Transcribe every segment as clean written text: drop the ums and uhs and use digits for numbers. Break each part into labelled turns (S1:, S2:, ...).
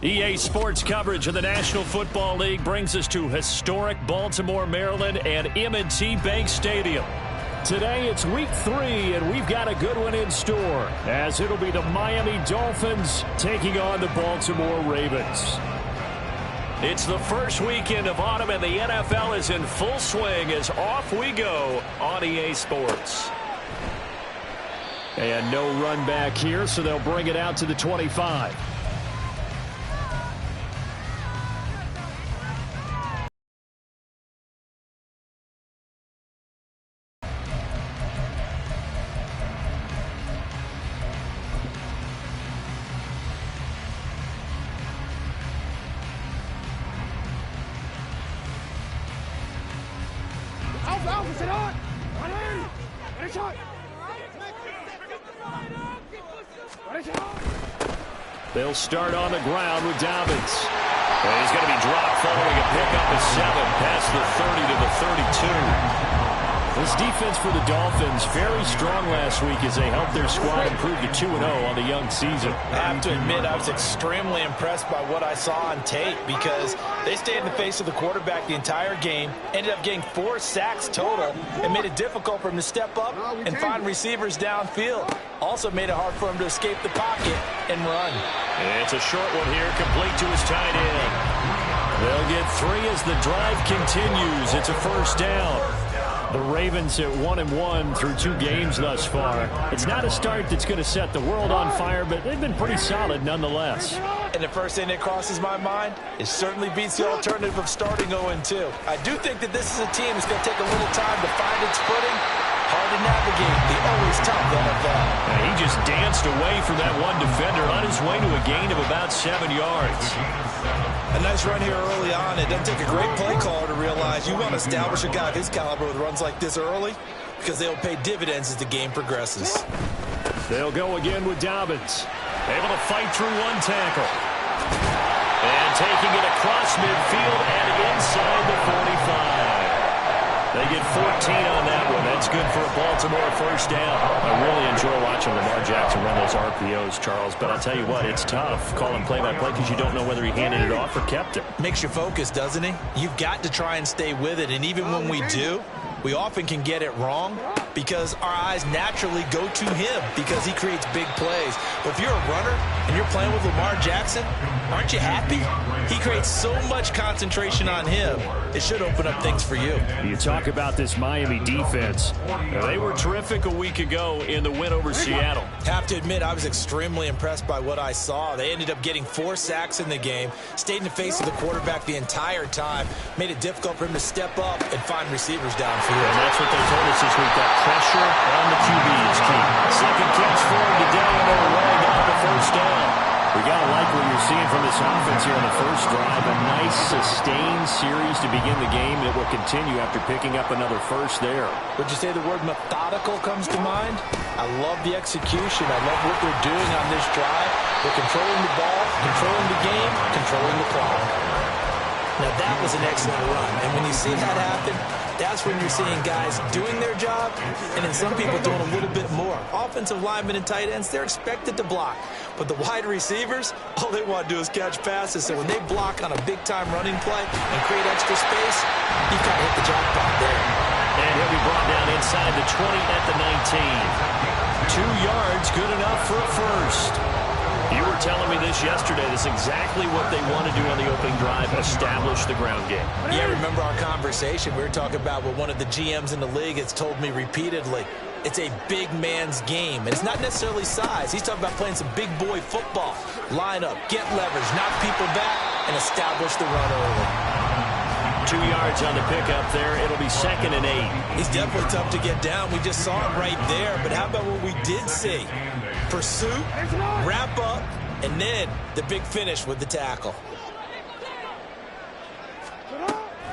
S1: EA Sports coverage of the National Football League brings us to historic Baltimore, Maryland and M&T Bank Stadium. Today it's week 3, and we've got a good one in store, as it'll be the Miami Dolphins taking on the Baltimore Ravens. It's the first weekend of autumn, and the NFL is in full swing as off we go on EA Sports. And no run back here, so they'll bring it out to the 25. They'll start on the ground with Dolphins. And he's going to be dropped following a pickup of 7 past the 30 to the 32. This defense for the Dolphins very strong last week as they helped their squad improve to 2-0 on the young season.
S2: I have to admit, I was extremely impressed by what I saw on tape because they stayed in the face of the quarterback the entire game, ended up getting 4 sacks total, and made it difficult for him to step up and find receivers downfield. Also made it hard for him to escape the pocket and run.
S1: It's a short one here, complete to his tight end. They'll get 3 as the drive continues. It's a first down. The Ravens at 1-1 through 2 games thus far. It's not a start that's going to set the world on fire, but they've been pretty solid nonetheless.
S2: And the first thing that crosses my mind, it certainly beats the alternative of starting 0-2. I do think that this is a team that's going to take a little time to find its footing. Hard to navigate the always tough NFL.
S1: He just danced away from that one defender on his way to a gain of about 7 yards.
S2: A nice run here early on. It doesn't take a great play caller to realize you want to establish a guy of his caliber with runs like this early because they'll pay dividends as the game progresses.
S1: They'll go again with Dobbins. Able to fight through one tackle. And taking it across midfield and inside the 45. They get 14 on that one. That's good for a Baltimore first down. I really enjoy watching Lamar Jackson run those RPOs, Charles. But I'll tell you what, it's tough calling play-by-play because you don't know whether he handed it off or kept it.
S2: Makes you focus, doesn't he? You've got to try and stay with it. And even when we do, we often can get it wrong because our eyes naturally go to him because he creates big plays. But if you're a runner and you're playing with Lamar Jackson, aren't you happy? He creates so much concentration on him. It should open up things for you.
S1: You talk about this Miami defense. They were terrific a week ago in the win over Seattle.
S2: Have to admit, I was extremely impressed by what I saw. They ended up getting 4 sacks in the game, stayed in the face of the quarterback the entire time, made it difficult for him to step up and find receivers downfield.
S1: And that's what they told us this week. That pressure on the QB is key. Second catch for him today, and they're running out the first down. We got to like what you're seeing from this offense here in the first drive. A nice, sustained series to begin the game that will continue after picking up another first there.
S2: Would you say the word methodical comes to mind? I love the execution. I love what they're doing on this drive. They're controlling the ball, controlling the game, controlling the clock. Now, that was an excellent run. And when you see that happen, that's when you're seeing guys doing their job and then some people doing a little bit more. Offensive linemen and tight ends, they're expected to block. But the wide receivers, all they want to do is catch passes. So when they block on a big-time running play and create extra space, you've got to hit the jackpot there.
S1: And he'll be brought down inside the 20 at the 19. 2 yards, good enough for a first. You were telling me this yesterday. That's exactly what they want to do on the opening drive, establish the ground game.
S2: Yeah, remember our conversation. We were talking about what one of the GMs in the league has told me repeatedly. It's a big man's game, and it's not necessarily size. He's talking about playing some big boy football. Line up, get leverage, knock people back, and establish the run early.
S1: 2 yards on the pickup there. It'll be 2nd and 8.
S2: He's definitely tough to get down. We just saw it right there. But how about what we did see? Pursuit, wrap up, and then the big finish with the tackle.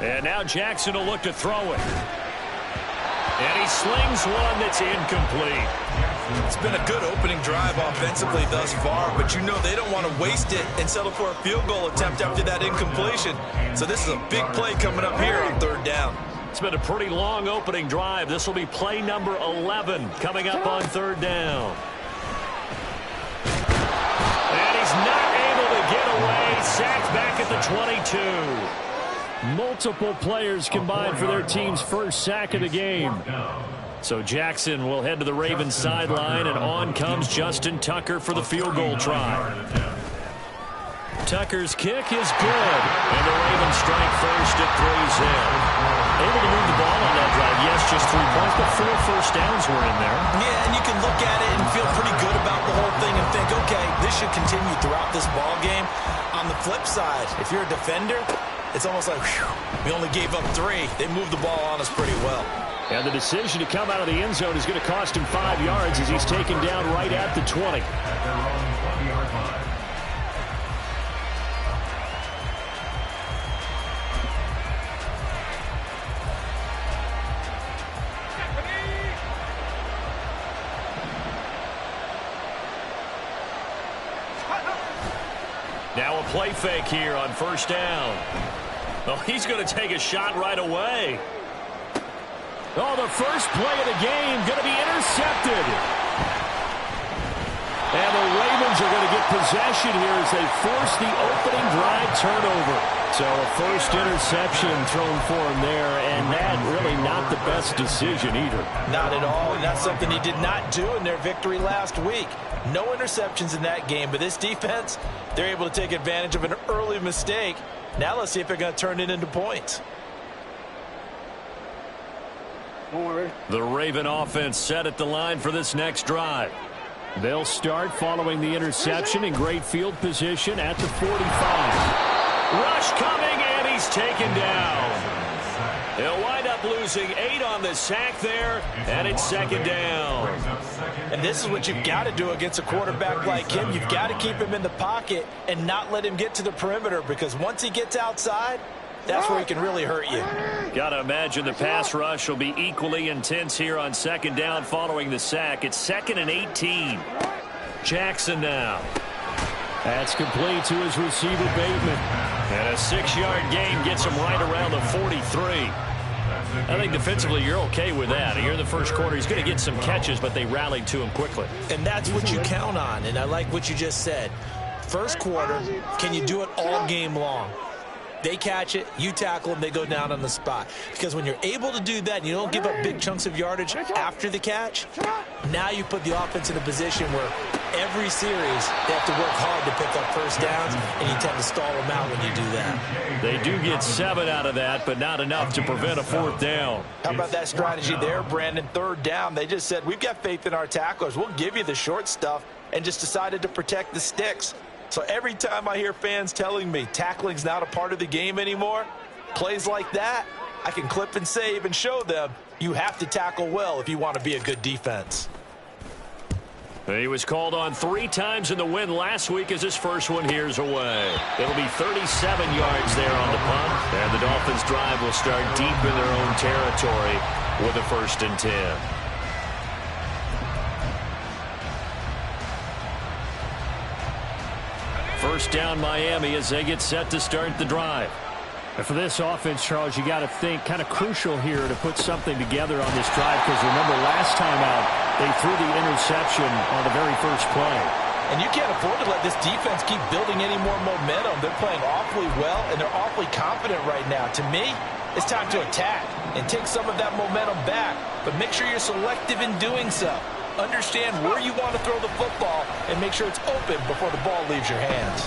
S1: And now Jackson will look to throw it. And he slings one that's incomplete.
S2: It's been a good opening drive offensively thus far, but you know they don't want to waste it and settle for a field goal attempt after that incompletion. So this is a big play coming up here on 3rd down.
S1: It's been a pretty long opening drive. This will be play number 11 coming up on 3rd down. And he's not able to get away. gets sacked back at the 22. Multiple players combined for their team's first sack of the game. So Jackson will head to the Ravens sideline, and on comes Justin Tucker for the field goal try. Tucker's kick is good, and the Ravens strike first at 3's in. Able to move the ball on that drive. Yes, just 3 points, but 4 first downs were in there.
S2: Yeah, and you can look at it and feel pretty good about the whole thing and think, okay, this should continue throughout this ball game. On the flip side, if you're a defender, it's almost like, whew, we only gave up 3. They moved the ball on us pretty well.
S1: And the decision to come out of the end zone is going to cost him 5 yards as he's taken down right at the 20. Now a play fake here on first down. Oh, he's going to take a shot right away. Oh, the first play of the game going to be intercepted. And the Ravens are going to get possession here as they force the opening drive turnover. So a first interception thrown for him there, and that really not the best decision either.
S2: Not at all, and that's something he did not do in their victory last week. No interceptions in that game, but this defense, they're able to take advantage of an early mistake. Now let's see if they're going to turn it into points.
S1: The Raven offense set at the line for this next drive. They'll start following the interception in great field position at the 45. Rush coming, and he's taken down. He'll wind up losing 8 on the sack there, and it's second down.
S2: And this is what you've got to do against a quarterback like him. You've got to keep him in the pocket and not let him get to the perimeter, because once he gets outside, that's where he can really hurt you.
S1: Got to imagine the pass rush will be equally intense here on second down following the sack. It's 2nd and 18. Jackson now. That's complete to his receiver, Bateman. And a 6-yard gain gets him right around the 43. I think defensively you're okay with that. Here in the first quarter, he's going to get some catches, but they rallied to him quickly.
S2: And that's what you count on, and I like what you just said. First quarter, can you do it all game long? They catch it, you tackle them, they go down on the spot. Because when you're able to do that and you don't give up big chunks of yardage after the catch, now you put the offense in a position where every series they have to work hard to pick up first downs, and you tend to stall them out when you do that.
S1: They do get 7 out of that, but not enough to prevent a 4th down.
S2: How about that strategy there, Brandon? 3rd down, they just said, we've got faith in our tacklers. We'll give you the short stuff, and just decided to protect the sticks. So every time I hear fans telling me tackling's not a part of the game anymore, plays like that, I can clip and save and show them you have to tackle well if you want to be a good defense.
S1: He was called on 3 times in the win last week as his first one here's away. It'll be 37 yards there on the punt, and the Dolphins drive will start deep in their own territory with a 1st and 10. First down Miami as they get set to start the drive. And for this offense, Charles, you got to think kind of crucial here to put something together on this drive, because remember last time out they threw the interception on the very first play.
S2: And you can't afford to let this defense keep building any more momentum. They're playing awfully well, and they're awfully confident right now. To me, it's time to attack and take some of that momentum back, but make sure you're selective in doing so. Understand where you want to throw the football and make sure it's open before the ball leaves your hands.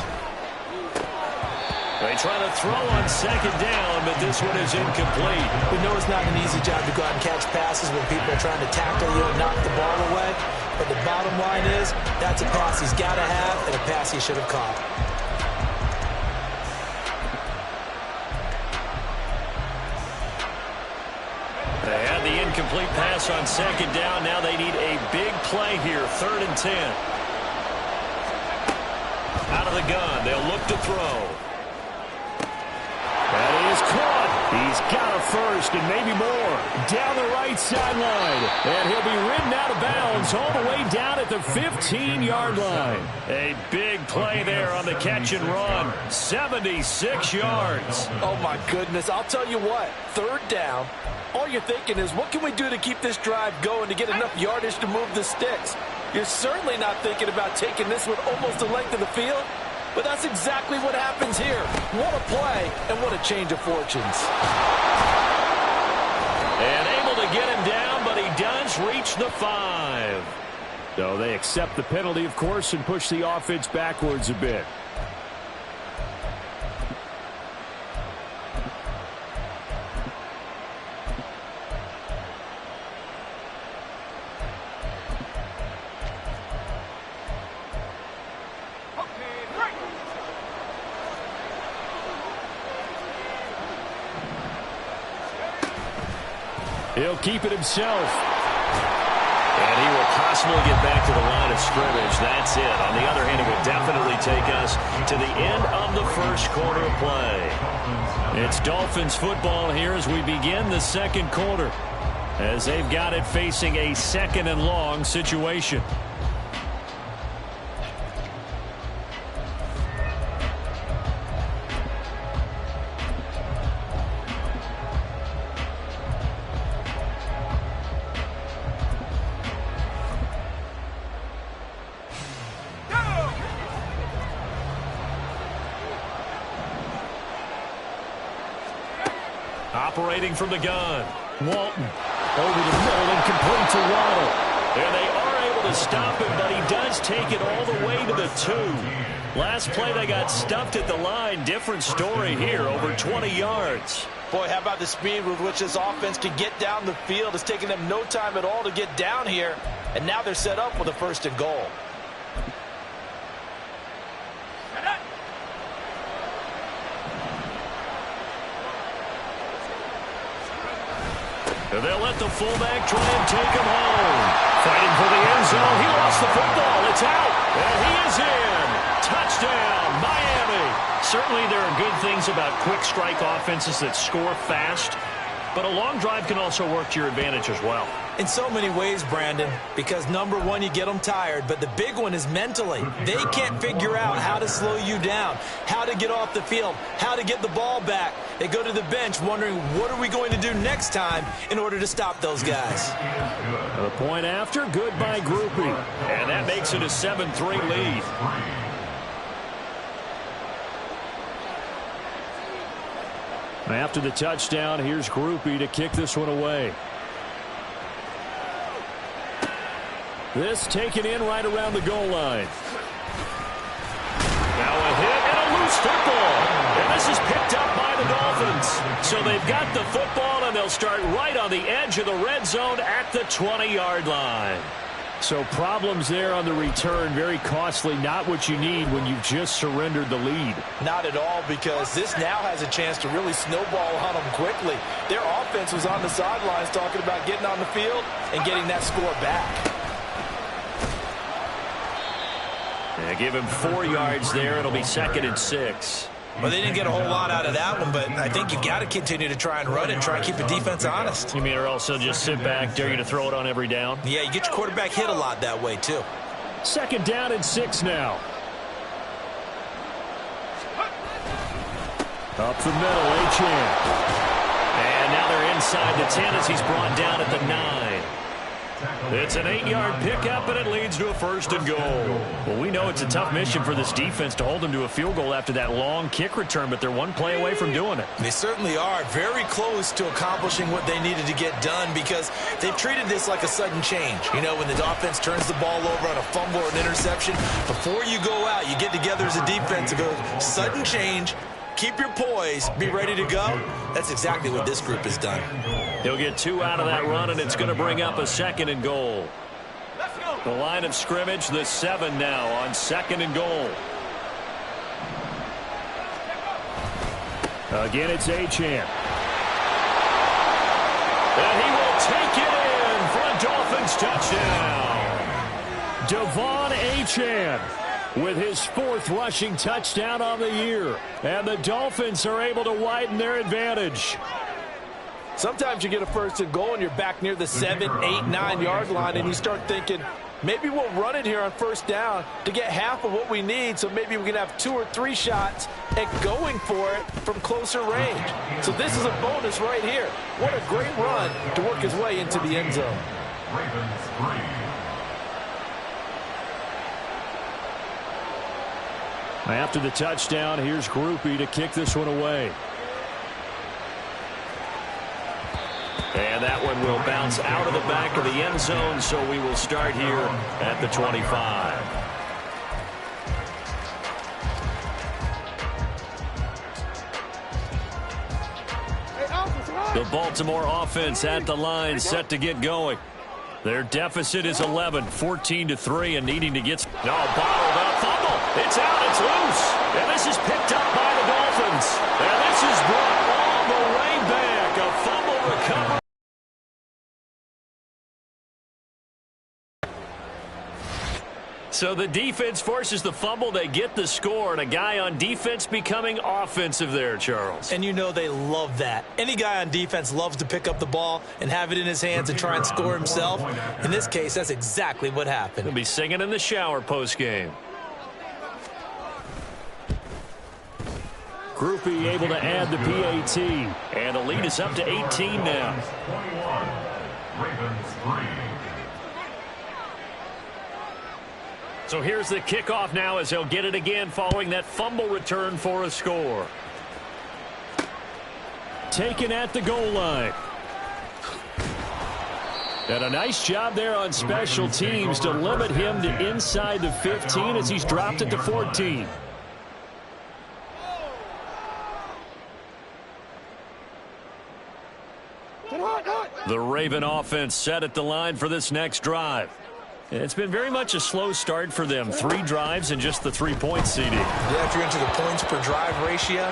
S1: They try to throw on second down, but this one is incomplete.
S2: We know it's not an easy job to go out and catch passes when people are trying to tackle you and knock the ball away. But the bottom line is, that's a pass he's got to have and a pass he should have caught.
S1: They had the incomplete pass on second down. Now they need a big play here, 3rd and 10. Out of the gun, they'll look to throw. That is caught. He's got a first and maybe more. Down the right sideline. And he'll be ridden out of bounds all the way down at the 15-yard line. A big play there on the catch and run. 76 yards.
S2: Oh, my goodness. I'll tell you what. 3rd down. All you're thinking is, what can we do to keep this drive going to get enough yardage to move the sticks? You're certainly not thinking about taking this one almost the length of the field. But that's exactly what happens here. What a play and what a change of fortunes.
S1: And able to get him down, but he does reach the 5. So they accept the penalty, of course, and push the offense backwards a bit. He'll keep it himself. And he will possibly get back to the line of scrimmage. That's it. On the other hand, it will definitely take us to the end of the first quarter of play. It's Dolphins football here as we begin the second quarter, as they've got it facing a 2nd and long situation. Operating from the gun. Walton over the middle and complete to Waddle. And they are able to stop him, but he does take it all the way to the 2. Last play they got stuffed at the line. Different story here, over 20 yards.
S2: Boy, how about the speed with which this offense can get down the field? It's taking them no time at all to get down here. And now they're set up with a 1st and goal.
S1: And they'll let the fullback try and take him home. Fighting for the end zone. He lost the football. It's out. And he is in. Touchdown, Miami. Certainly there are good things about quick strike offenses that score fast. But a long drive can also work to your advantage as well.
S2: In so many ways, Brandon, because number one, you get them tired, but the big one is mentally. They can't figure out how to slow you down, how to get off the field, how to get the ball back. They go to the bench wondering, what are we going to do next time in order to stop those guys?
S1: A point after, good by Groupie. And that makes it a 7-3 lead. After the touchdown, here's Groupie to kick this one away. This taken in right around the goal line. Now a hit and a loose football. And this is picked up by the Dolphins. So they've got the football, and they'll start right on the edge of the red zone at the 20-yard line. So problems there on the return, very costly, not what you need when you've just surrendered the lead.
S2: Not at all, because this now has a chance to really snowball on them quickly. Their offense was on the sidelines talking about getting on the field and getting that score back.
S1: Yeah, give him 4 yards there. It'll be 2nd and 6.
S2: Well, they didn't get a whole lot out of that one, but I think you've got to continue to try and run it, try and keep the defense honest.
S1: You mean or else they'll just sit back, dare you to throw it on every down?
S2: Yeah, you get your quarterback hit a lot that way, too.
S1: 2nd down and 6 now. Up the middle, Achane. And now they're inside the 10 as he's brought down at the 9. It's an 8-yard pickup, and it leads to a 1st and goal. Well, we know it's a tough mission for this defense to hold them to a field goal after that long kick return, but they're one play away from doing it.
S2: They certainly are very close to accomplishing what they needed to get done, because they've treated this like a sudden change. You know, when the offense turns the ball over on a fumble or an interception, before you go out, you get together as a defense and go, sudden change, keep your poise, be ready to go. That's exactly what this group has done.
S1: He'll get 2 out of that run, and it's going to bring up a 2nd and goal. The line of scrimmage, the 7 now on 2nd and goal. Again, it's Achane. And he will take it in for a Dolphins touchdown. Devon Achane with his 4th rushing touchdown on the year. And the Dolphins are able to widen their advantage.
S2: Sometimes you get a 1st and goal and you're back near the 7, 8, 9-yard line, and you start thinking, maybe we'll run it here on 1st down to get half of what we need, so maybe we can have 2 or 3 shots at going for it from closer range. So this is a bonus right here. What a great run to work his way into the end zone.
S1: After the touchdown, here's Groupie to kick this one away. And that one will bounce out of the back of the end zone, so we will start here at the 25. The Baltimore offense at the line, set to get going. Their deficit is 11, 14-3, and needing to get bottled up. Fumble. It's out. It's loose. And this is picked up by the Dolphins. And this is brought all the way back. A fumble recovery. So the defense forces the fumble. They get the score, and a guy on defense becoming offensive there, Charles.
S2: And you know they love that. Any guy on defense loves to pick up the ball and have it in his hands and try and score himself. In this case, that's exactly what happened.
S1: He'll be singing in the shower post-game. Groupie able to add the PAT. And the lead is up to 18 now. 21, Ravens 3. So here's the kickoff now as he'll get it again following that fumble return for a score. Taken at the goal line. And a nice job there on special teams to limit him to inside the 15 as he's dropped it to 14. The Raven offense set at the line for this next drive. It's been very much a slow start for them. 3 drives and just the 3 points, CD.
S2: Yeah, if you're into the points per drive ratio,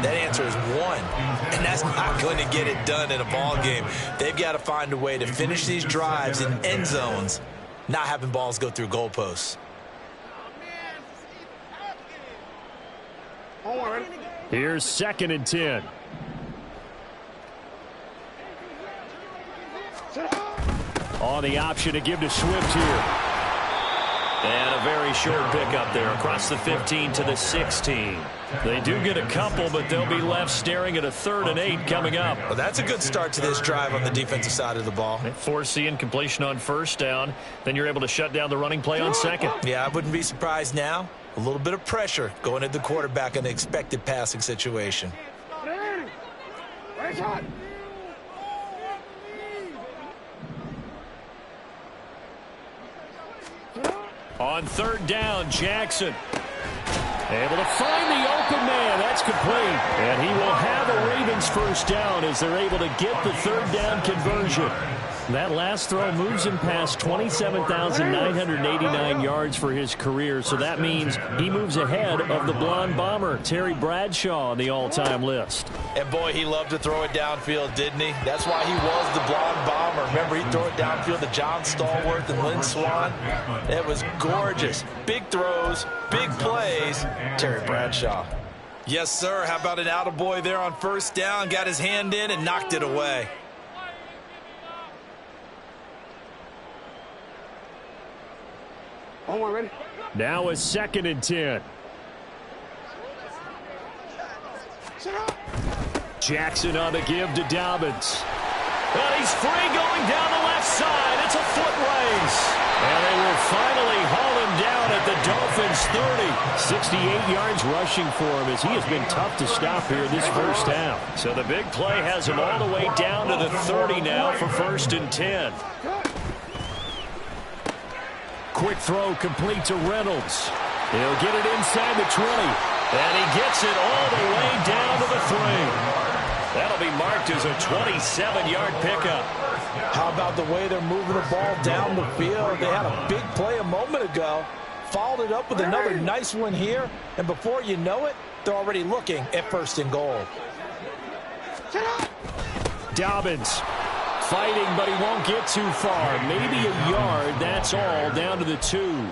S2: that answer is 1. And that's not going to get it done in a ball game. They've got to find a way to finish these drives in end zones, not having balls go through goalposts.
S1: Here's 2nd and 10. On the option to give to Swift here. And a very short pickup there across the 15 to the 16. They do get a couple, but they'll be left staring at a 3rd and 8 coming up.
S2: Well, that's a good start to this drive on the defensive side of the ball.
S1: Force the incompletion on 1st down. Then you're able to shut down the running play on 2nd.
S2: Yeah, I wouldn't be surprised now. A little bit of pressure going at the quarterback in an expected passing situation.
S1: On 3rd down, Jackson able to find the open man. That's complete. And he will have a Ravens 1st down as they're able to get the 3rd down conversion. That last throw moves him past 27,989 yards for his career, so that means he moves ahead of the blonde bomber, Terry Bradshaw, on the all-time list.
S2: And boy, he loved to throw it downfield, didn't he? That's why he was the blonde bomber. Remember, he'd throw it downfield to John Stallworth and Lynn Swann. It was gorgeous. Big throws, big plays. Terry Bradshaw. Yes, sir. How about an attaboy there on 1st down? Got his hand in and knocked it away.
S1: Now a 2nd and 10. Jackson on the give to Dobbins. And he's free going down the left side. It's a foot race. And they will finally haul him down at the Dolphins 30. 68 yards rushing for him as he has been tough to stop here this 1st half. So the big play has him all the way down to the 30 now for 1st and 10. Quick throw complete to Reynolds. He'll get it inside the 20. And he gets it all the way down to the 3. That'll be marked as a 27-yard pickup.
S2: How about the way they're moving the ball down the field? They had a big play a moment ago. Followed it up with another nice one here. And before you know it, they're already looking at 1st and goal.
S1: Dobbins fighting, but he won't get too far. Maybe a yard, that's all, down to the 2.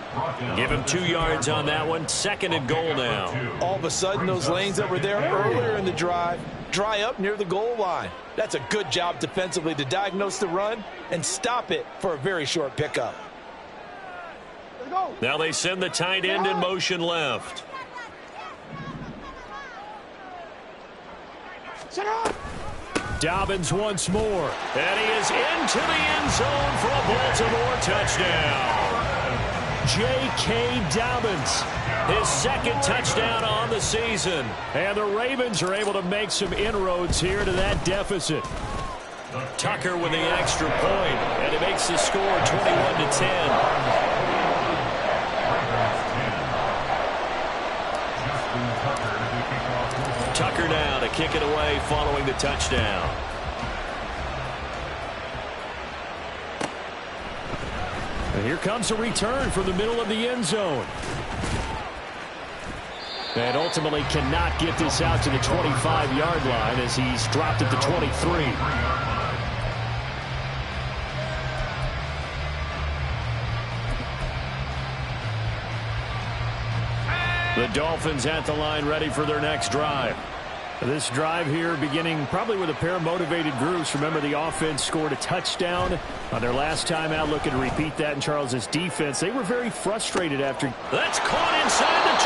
S1: Give him 2 yards on that one. 2nd and goal now. All
S2: of a sudden, those lanes that were there earlier in the drive dry up near the goal line. That's a good job defensively to diagnose the run and stop it for a very short pickup.
S1: Now they send the tight end in motion left. Dobbins once more. And he is into the end zone for a Baltimore touchdown. J.K. Dobbins, his second touchdown on the season. And the Ravens are able to make some inroads here to that deficit. Tucker with the extra point, and it makes the score 21-10. Tucker now to kick it away following the touchdown. And here comes a return from the middle of the end zone. And ultimately cannot get this out to the 25-yard line as he's dropped at the 23. The Dolphins at the line ready for their next drive. This drive here beginning probably with a pair of motivated groups. Remember, the offense scored a touchdown on their last time out, looking to repeat that in Charles's defense. They were very frustrated after. That's caught inside the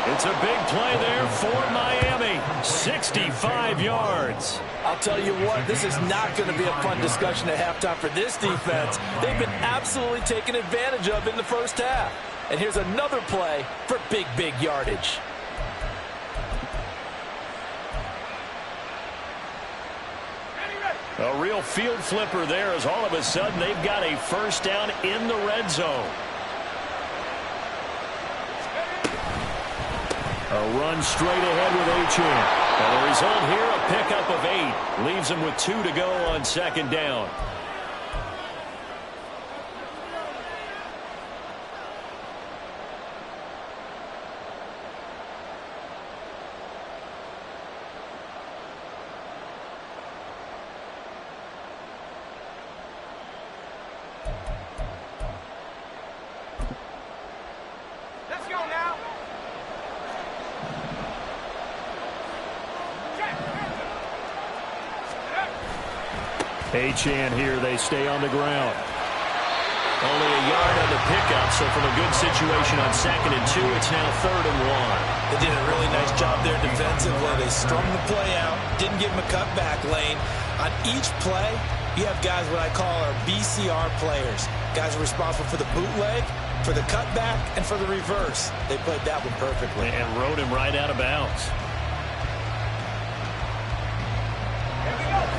S1: 20. It's a big play there for Miami. 65 yards.
S2: I'll tell you what, this is not going to be a fun discussion at halftime for this defense. They've been absolutely taken advantage of in the first half. And here's another play for big yardage.
S1: A real field flipper there as all of a sudden they've got a first down in the red zone. A run straight ahead with Achane. And the result here, a pickup of 8. Leaves them with 2 to go on second down. Achane here, they stay on the ground. Only a yard on the pickup, so from a good situation on 2nd and 2, it's now 3rd and 1.
S2: They did a really nice job there defensively. They strung the play out, didn't give them a cutback lane. On each play, you have guys what I call our BCR players. Guys are responsible for the bootleg, for the cutback, and for the reverse. They played that one perfectly.
S1: And rode him right out of bounds.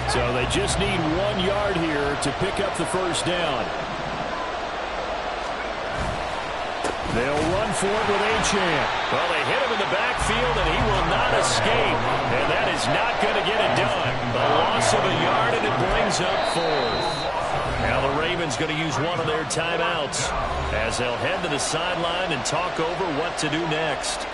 S1: So they just need 1 yard here to pick up the first down. They'll run for it with Achane. Well, they hit him in the backfield, and he will not escape. And that is not going to get it done. A loss of a yard, and it brings up 4th. Now the Ravens going to use one of their timeouts as they'll head to the sideline and talk over what to do next.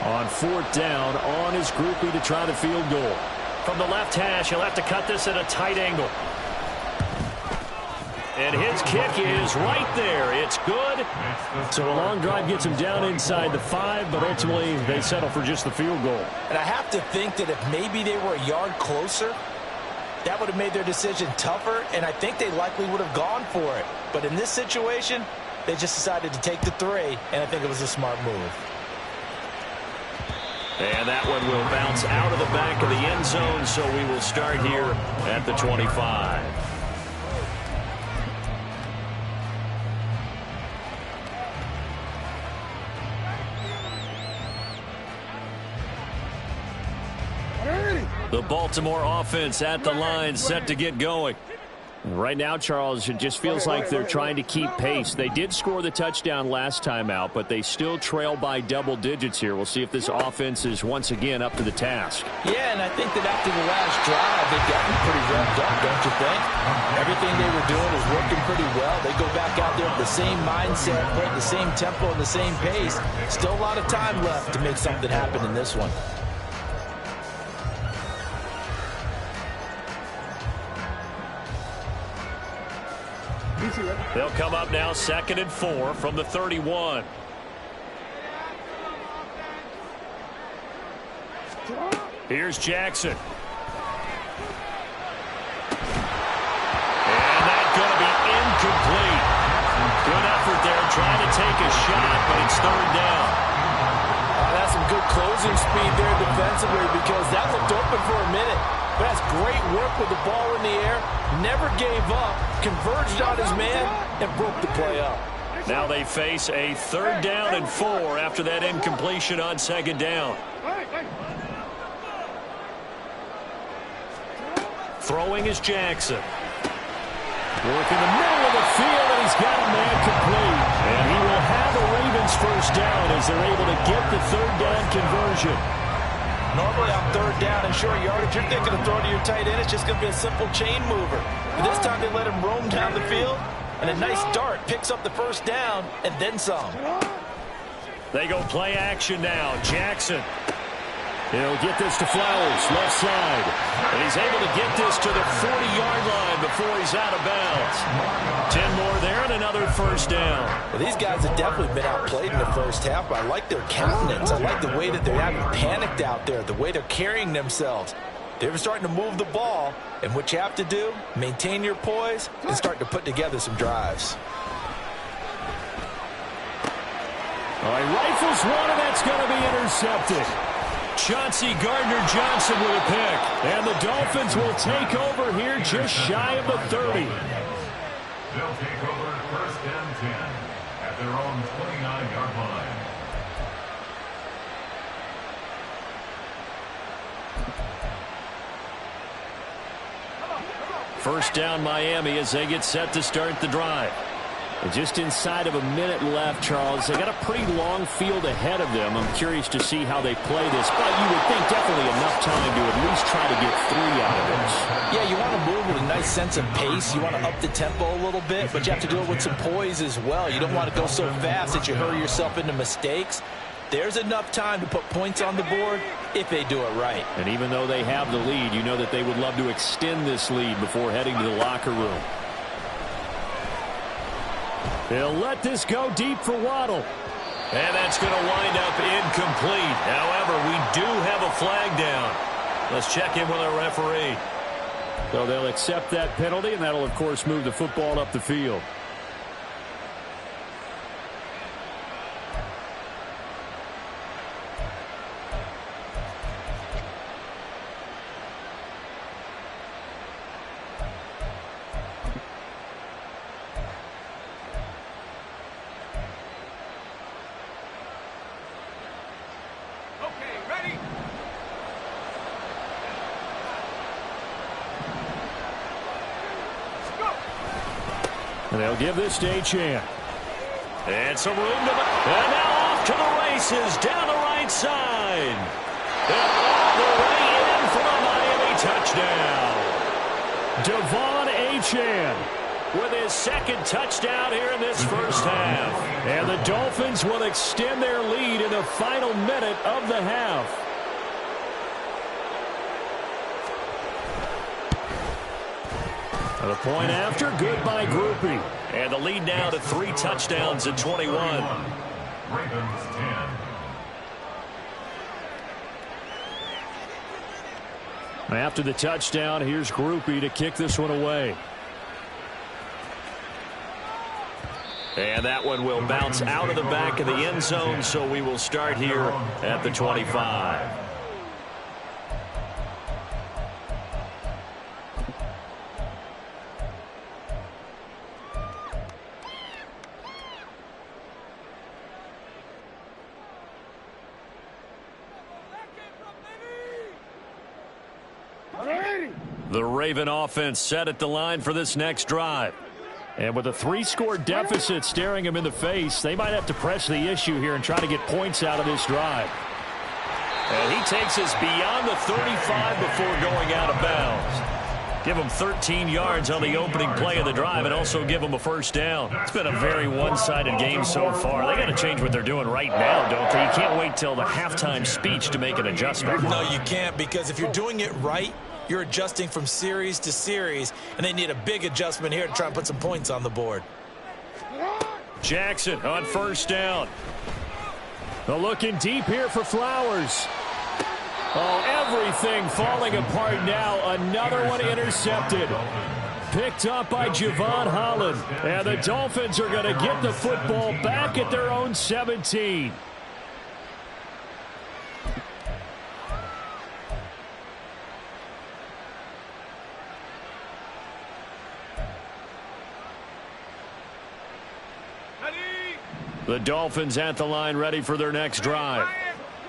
S1: On 4th down, on his groupie to try the field goal. From the left hash, he'll have to cut this at a tight angle. And his kick is right there. It's good. So a long drive gets him down inside the 5, but ultimately they settle for just the field goal.
S2: And I have to think that if maybe they were a yard closer, that would have made their decision tougher, and I think they likely would have gone for it. But in this situation, they just decided to take the 3, and I think it was a smart move.
S1: And that one will bounce out of the back of the end zone, so we will start here at the 25. The Baltimore offense at the line, set to get going. Right now, Charles, it just feels like they're trying to keep pace. They did score the touchdown last time out, but they still trail by double digits here. We'll see if this offense is once again up to the task.
S2: Yeah, and I think that after the last drive, they've gotten pretty revved up, don't you think? Everything they were doing is working pretty well. They go back out there with the same mindset, playing the same tempo and the same pace. Still a lot of time left to make something happen in this one.
S1: They'll come up now 2nd and 4 from the 31. Here's Jackson. And that's going to be incomplete. Good effort there trying to third down.
S2: That's some good closing speed there defensively because that looked open for a minute. But that's great work with the ball in the air. Never gave up, converged on his man, and broke the play up.
S1: Now they face a 3rd down and 4 after that incompletion on 2nd down. Throwing is Jackson. Work in the middle of the field, and he's got a man complete. And he will have a Ravens 1st down as they're able to get the 3rd down conversion.
S2: Normally on 3rd down and short yardage, you're thinking of throwing to your tight end. It's just going to be a simple chain mover. But this time they let him roam down the field, and a nice dart picks up the 1st down and then some.
S1: They go play action now. Jackson. He'll get this to Flowers, left side. And he's able to get this to the 40-yard line before he's out of bounds. 10 more there and another 1st down.
S2: Well, these guys have definitely been outplayed in the 1st half, but I like their countenance. I like the way that they're having panicked out there, the way they're carrying themselves. They're starting to move the ball, and what you have to do, maintain your poise and start to put together some drives.
S1: All right, rifles one, and that's going to be intercepted. Chauncey Gardner-Johnson with a pick. And the Dolphins will take over here just shy of the 30.
S3: They'll take over 1st and 10 at their own 29-yard line.
S1: First down Miami as they get set to start the drive. And just inside of a minute left, Charles. They got a pretty long field ahead of them. I'm curious to see how they play this. But you would think definitely enough time to at least try to get 3 out of this.
S2: Yeah, you want to move with a nice sense of pace. You want to up the tempo a little bit, but you have to do it with some poise as well. You don't want to go so fast that you hurry yourself into mistakes. There's enough time to put points on the board if they do it right.
S1: And even though they have the lead, you know that they would love to extend this lead before heading to the locker room. They'll let this go deep for Waddle. And that's going to wind up incomplete. However, we do have a flag down. Let's check in with our referee. So they'll accept that penalty, and that'll, of course, move the football up the field. And they'll give this to Achane. And some room to... And now off to the races down the right side. And all the way in for a Miami touchdown. Devon Achane with his 2nd touchdown here in this 1st half. And the Dolphins will extend their lead in the final minute of the half. The point after, good by Groupie. And the lead now to 3 touchdowns at 21.
S3: Ravens 10.
S1: After the touchdown, here's Groupie to kick this one away. And that one will bounce out of the back of the end zone, so we will start here at the 25. The Raven offense set at the line for this next drive. And with a 3-score deficit staring them in the face, they might have to press the issue here and try to get points out of this drive. And he takes us beyond the 35 before going out of bounds. Give them 13 yards on the opening play of the drive and also give them a 1st down. It's been a very one-sided game so far. They got to change what they're doing right now, don't they? You can't wait till the halftime speech to make an adjustment.
S2: No, you can't, because if you're doing it right, you're adjusting from series to series, and they need a big adjustment here to try and put some points on the board.
S1: Jackson on 1st down. They're looking deep here for Flowers. Oh, everything falling apart now. Another one intercepted. picked up by Javon Holland. And the Dolphins are going to get the football back at their own 17. The Dolphins at the line ready for their next drive.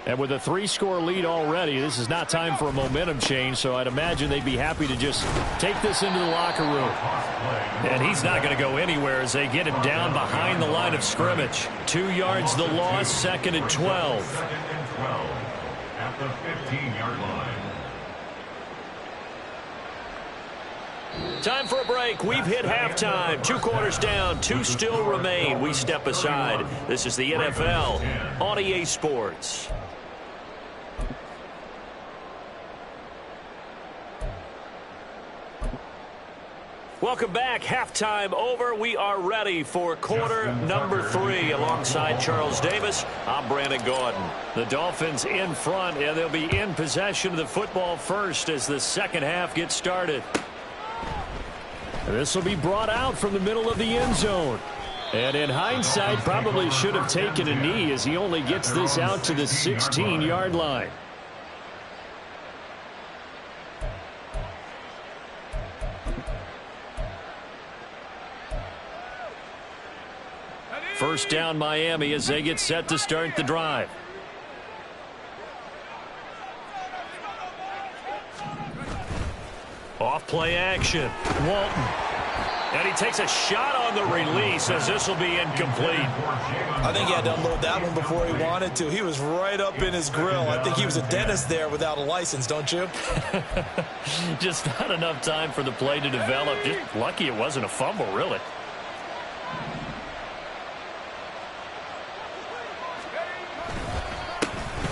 S1: And with a 3-score lead already, this is not time for a momentum change, so I'd imagine they'd be happy to just take this into the locker room. And he's not going to go anywhere as they get him down behind the line of scrimmage. 2 yards the loss, 2nd and 12.
S3: Second and 12 at the 15-yard line.
S1: Time for a break. We've hit halftime. 2 quarters down. 2 still remain. We step aside. This is the NFL on EA Sports. Welcome back. Halftime over. We are ready for quarter number 3. Alongside Charles Davis, I'm Brandon Gordon. The Dolphins in front, and they'll be in possession of the football first as the second half gets started. This will be brought out from the middle of the end zone. And in hindsight, probably should have taken a knee as he only gets this out to the 16-yard line. First down Miami as they get set to start the drive. Off play action. Walton. And he takes a shot on the release as this will be incomplete.
S2: I think he had to unload that one before he wanted to. He was right up in his grill. I think he was a dentist there without a license, don't you?
S1: Just not enough time for the play to develop. Just lucky it wasn't a fumble, really.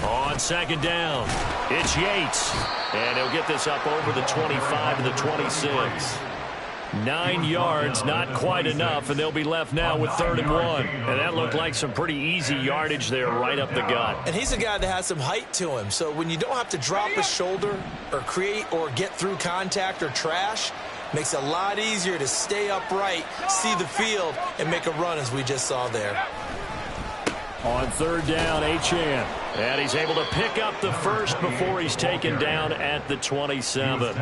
S1: On second down, it's Yates. And he'll get this up over the 25 to the 26. 9 yards, not quite enough, and they'll be left now with 3rd and 1. And that looked like some pretty easy yardage there right up the gut.
S2: And he's a guy that has some height to him, so when you don't have to drop his shoulder or create or get through contact or trash, makes it a lot easier to stay upright, see the field, and make a run as we just saw there.
S1: On 3rd down, Achane. And he's able to pick up the first before he's taken down at the 27.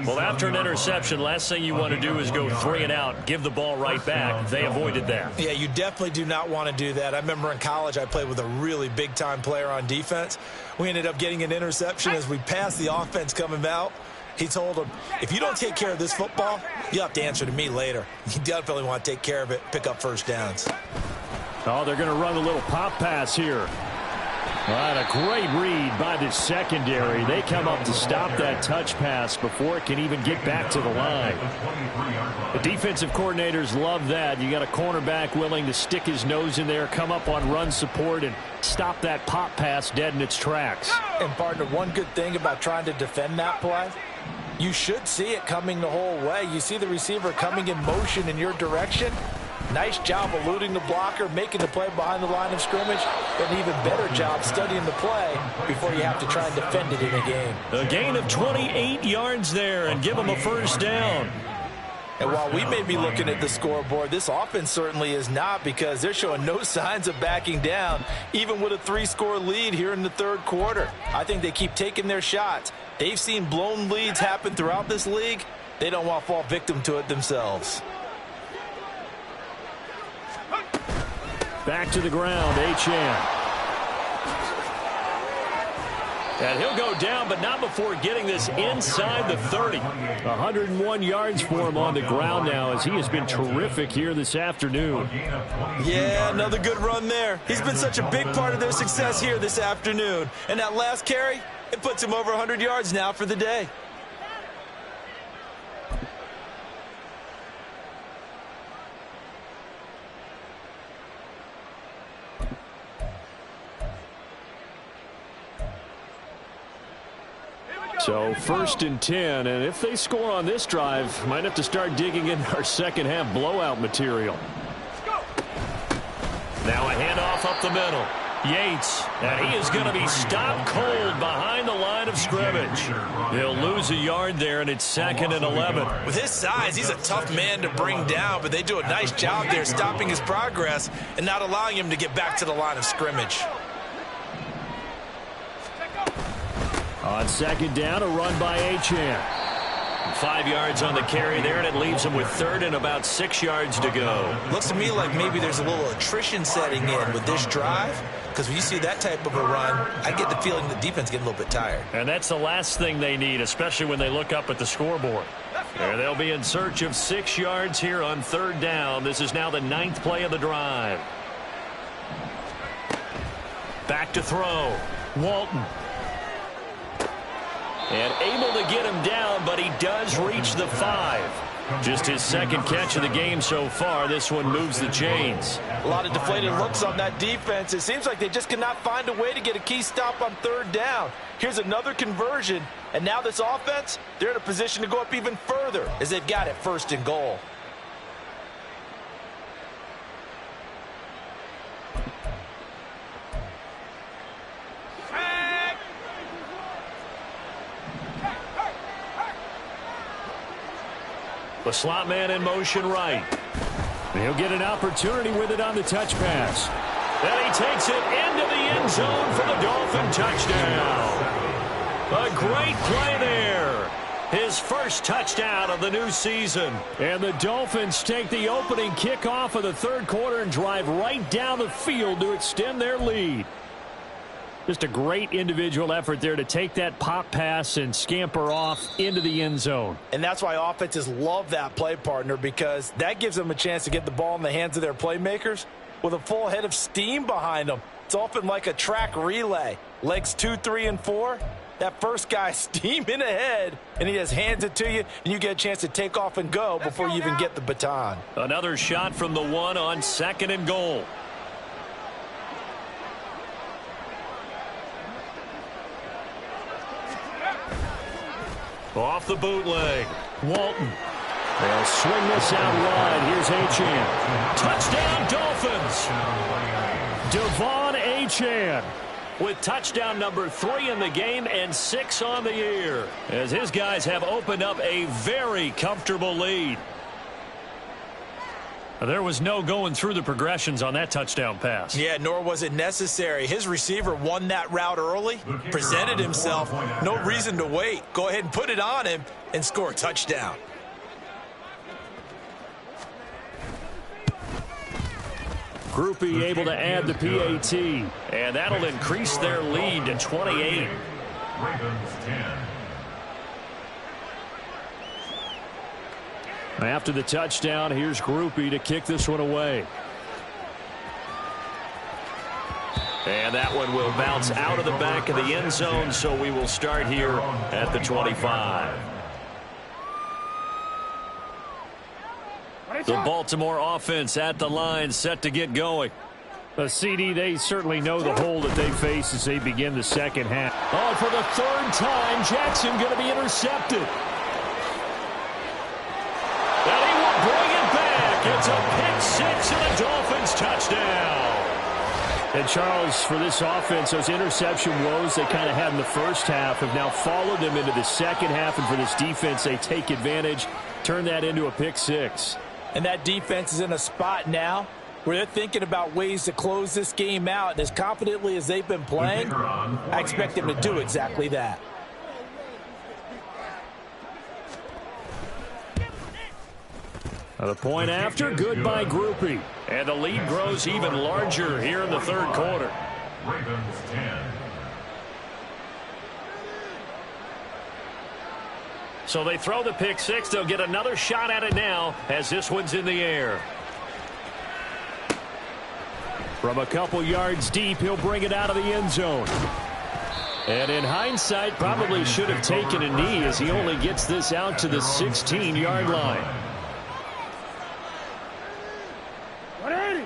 S1: Well, after an interception, last thing you want to do is go 3 and out, give the ball right back. They avoided that.
S2: Yeah, you definitely do not want to do that. I remember in college I played with a really big-time player on defense. We ended up getting an interception as we passed the offense coming out. He told him, if you don't take care of this football, you have to answer to me later. You definitely want to take care of it, pick up first downs.
S1: Oh, they're going to run a little pop pass here. All right, a great read by the secondary. They come up to stop that touch pass before it can even get back to the line. The defensive coordinators love that. You got a cornerback willing to stick his nose in there, come up on run support, and stop that pop pass dead in its tracks.
S4: And, partner, one good thing about trying to defend that play, you should see it coming the whole way. You see the receiver coming in motion in your direction. Nice job eluding the blocker, making the play behind the line of scrimmage, but an even better job studying the play before you have to try and defend it in a game.
S1: A gain of 28 yards there and give them a first down.
S4: And while we may be looking at the scoreboard, this offense certainly is not, because they're showing no signs of backing down, even with a 3-score lead here in the 3rd quarter. I think they keep taking their shots. They've seen blown leads happen throughout this league. They don't want to fall victim to it themselves.
S1: Back to the ground, Achane. And he'll go down, but not before getting this inside the 30. 101 yards for him on the ground now, as he has been terrific here this afternoon.
S2: Yeah, another good run there. He's been such a big part of their success here this afternoon. And that last carry, it puts him over 100 yards now for the day.
S1: So 1st and 10, and if they score on this drive, might have to start digging in our second half blowout material. Now a handoff up the middle. Yates, and he is going to be stopped cold behind the line of scrimmage. He'll lose a yard there, and it's 2nd and 11.
S4: With his size, he's a tough man to bring down, but they do a nice job there stopping his progress and not allowing him to get back to the line of scrimmage.
S1: On 2nd down, a run by Achane. 5 yards on the carry there, and it leaves him with 3rd and about 6 yards to go.
S4: Looks to me like maybe there's a little attrition setting in with this drive, because when you see that type of a run, I get the feeling the defense getting a little bit tired.
S1: And that's the last thing they need, especially when they look up at the scoreboard. There they'll be in search of 6 yards here on 3rd down. This is now the 9th play of the drive. Back to throw. Walton. And able to get him down, but he does reach the 5. Just his 2nd catch of the game so far. This one moves the chains.
S4: A lot of deflated looks on that defense. It seems like they just cannot find a way to get a key stop on 3rd down. Here's another conversion, and now this offense, they're in a position to go up even further as they've got it 1st and goal.
S1: The slot man in motion right. He'll get an opportunity with it on the touch pass. And he takes it into the end zone for the Dolphin touchdown. A great play there. His first touchdown of the new season. And the Dolphins take the opening kickoff of the 3rd quarter and drive right down the field to extend their lead. Just a great individual effort there to take that pop pass and scamper off into the end zone.
S4: And that's why offenses love that play, partner, because that gives them a chance to get the ball in the hands of their playmakers with a full head of steam behind them. It's often like a track relay. Legs 2, 3, and 4. That first guy steaming ahead, and he just hands it to you, and you get a chance to take off and go before you even get the baton.
S1: Another shot from the 1 on 2nd and goal. Off the bootleg. Walton. They'll swing this out wide. Here's Achane. Touchdown, Dolphins. Devon Achane with touchdown number 3 in the game and 6 on the year, as his guys have opened up a very comfortable lead. There was no going through the progressions on that touchdown pass.
S4: Yeah, nor was it necessary. His receiver won that route early, presented himself. No reason to wait. Go ahead and put it on him and score a touchdown.
S1: Groupie able to add the PAT, and that'll increase their lead to 28.
S3: Ravens 10.
S1: After the touchdown, here's Groupie to kick this one away. And that one will bounce out of the back of the end zone, so we will start here at the 25. The Baltimore offense at the line, set to get going. CD, they certainly know the hole that they face as they begin the 2nd half. Oh, for the 3rd time, Jackson going to be intercepted. And he will bring it back. It's a pick 6 and a Dolphins touchdown. And Charles, for this offense, those interception woes they kind of had in the 1st half have now followed them into the 2nd half. And for this defense, they take advantage, turn that into a pick 6.
S4: And that defense is in a spot now where they're thinking about ways to close this game out. And as confidently as they've been playing, I expect them to do exactly that.
S1: The point after, good by Groupie. And the lead grows even larger here in the 3rd quarter.
S3: Ravens 10.
S1: So they throw the pick 6. They'll get another shot at it now as this one's in the air. From a couple yards deep, he'll bring it out of the end zone. And in hindsight, probably should have taken a knee as he only gets this out to the 16-yard line.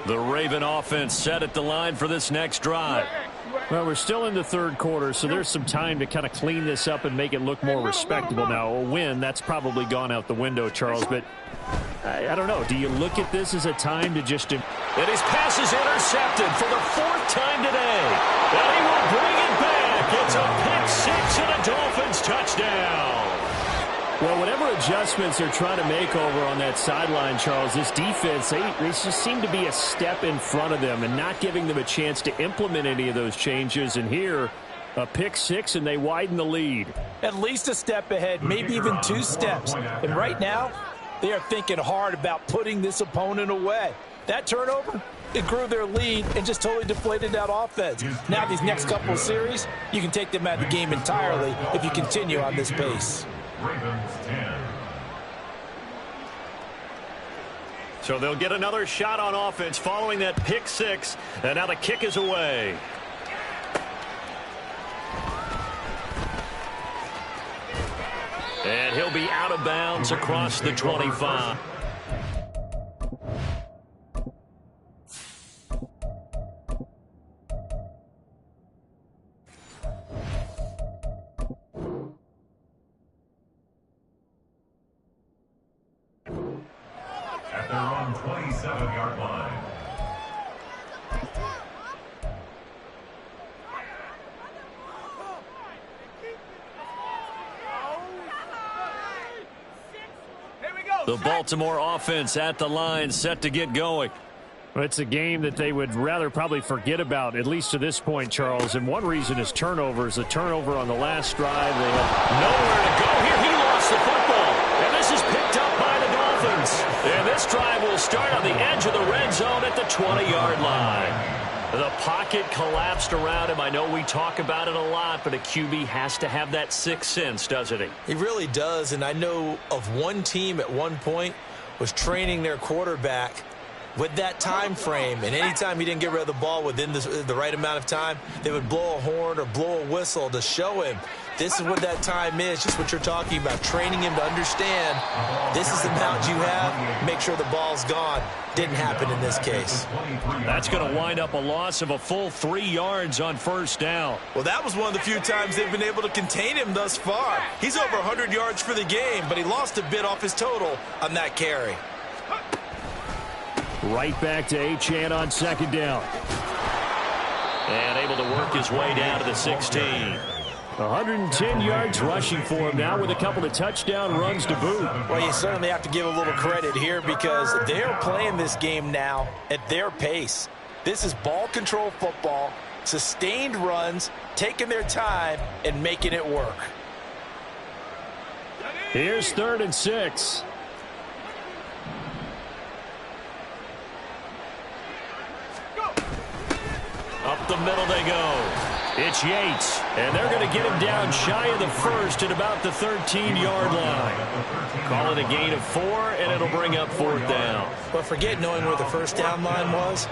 S1: The Raven offense set at the line for this next drive. Well, we're still in the 3rd quarter, so there's some time to kind of clean this up and make it look more respectable. Now, a win, that's probably gone out the window, Charles, but I don't know. Do you look at this as a time to just... And his pass is intercepted for the 4th time today. And he will bring it back. It's a pick 6 and a Dolphins touchdown. Well, whatever adjustments they're trying to make over on that sideline, Charles, this defense, they just seem to be a step in front of them and not giving them a chance to implement any of those changes. And here, a pick 6, and they widen the lead.
S4: At least a step ahead, maybe even 2 steps. And right now, they are thinking hard about putting this opponent away. That turnover, it grew their lead and just totally deflated that offense. Now these next couple of series, you can take them out of the game entirely if you continue on this pace.
S3: Ravens 10.
S1: So they'll get another shot on offense following that pick 6, and now the kick is away. And he'll be out of bounds across the 25.
S3: At their own 27-yard line.
S1: The Baltimore offense at the line, set to get going. Well, it's a game that they would rather probably forget about, at least to this point, Charles. And one reason is turnovers. A turnover on the last drive. They have nowhere to go here. He lost the football. And this is picked up by the Dolphins. And this drive will start on the edge of the red zone at the 20-yard line. The pocket collapsed around him. I know we talk about it a lot, but a QB has to have that sixth sense, doesn't he?
S4: He really does, and I know of one team at one point was training their quarterback with that time frame, and anytime he didn't get rid of the ball within the right amount of time, they would blow a horn or blow a whistle to show him this is what that time is, just what you're talking about, training him to understand this is the amount you have, make sure the ball's gone. Didn't happen in this case.
S1: That's going to wind up a loss of a full 3 yards on first down.
S4: Well, that was one of the few times they've been able to contain him thus far. He's over 100 yards for the game, but he lost a bit off his total on that carry.
S1: Right back to Achane on second down. And able to work his way down to the 16. 110 yards rushing for him now with a couple of touchdown runs to boot.
S4: Well, you certainly have to give a little credit here because they're playing this game now at their pace. This is ball control football, sustained runs, taking their time and making it work.
S1: Here's 3rd and 6. Up the middle they go. It's Yates, and they're going to get him down shy of the first at about the 13-yard line. Call it a gain of 4, and it'll bring up 4th down.
S4: But forget knowing where the first down line was.